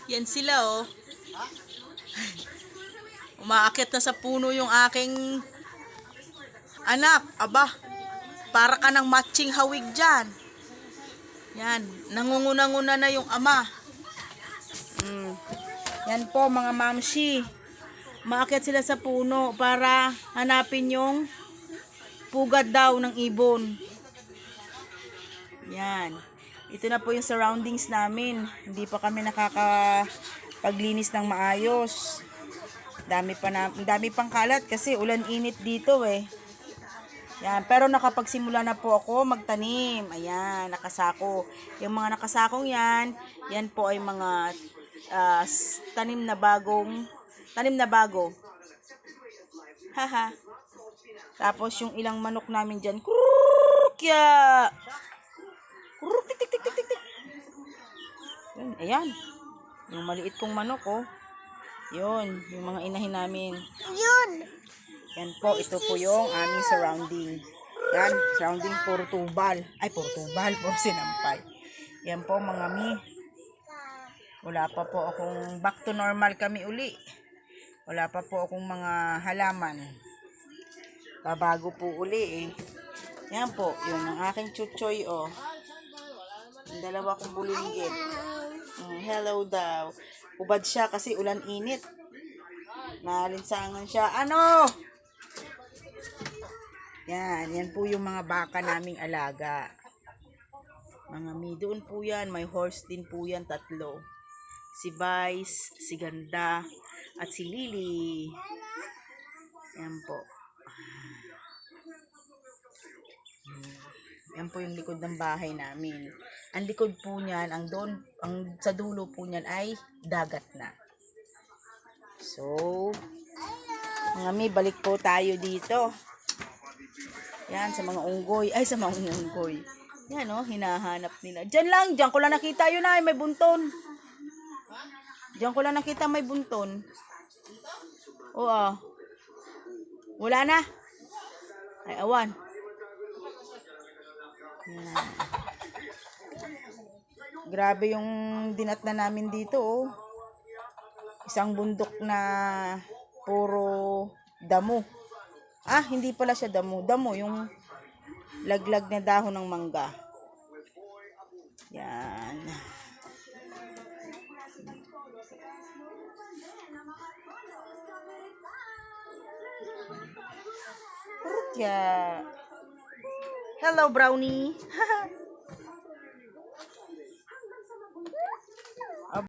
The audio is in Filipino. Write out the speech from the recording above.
Yan sila oh. Umaakyat na sa puno yung aking anak. Aba, para ka ng matching hawig dyan. Yan, nangunguna-nguna na yung ama. Yan po mga mamshi. Umaakyat sila sa puno para hanapin yung pugad daw ng ibon. Yan. Ito na po yung surroundings namin. Hindi pa kami nakakapaglinis ng maayos. Dami pang kalat kasi ulan init dito eh. Yan, pero nakapagsimula na po ako magtanim. Ayan, nakasako. Yung mga nakasakong yan po ay mga tanim na bago. Haha. Tapos yung ilang manok namin dyan, krukya. Kruk, tik, tik, tik, tik, tik. Ayan. Yung maliit kong manok, oh. Yun, yung mga inahin namin. Yun. Yan po, ito po yung aming surrounding. Yan, surrounding puro tubal. Ay, puro sinampay. Yan po mga mi. Wala pa po akong back to normal kami uli. Wala pa po akong mga halaman. Babago po uli eh. Yan po, yun ang aking chuchoy oh. Yung dalawa kong bulinggit. Hello daw. Ubad siya kasi ulan init. Nalinsangan siya. Ano? Yan po yung mga baka naming alaga. Mga mi, doon po yan. May horse din po yan, 3. Si Vice, si Ganda, at si Lily. Yan po. Yan po yung likod ng bahay namin. Ang likod po niyan, ang sa dulo po niyan ay dagat na. So, mga mi, balik po tayo dito. Yan, sa mga unggoy. Ay, sa mga unggoy. Yan, oh, hinahanap nila. Diyan ko lang nakita yun ay, may bunton. Diyan ko lang nakita may bunton. Oo. Wala na. Ay, awan. Yan. Grabe yung dinatna namin dito, oh. Isang bundok na puro damo. Ah, hindi pala siya damo. Damo, yung laglag na dahon ng mangga. Yan. Hello, Brownie.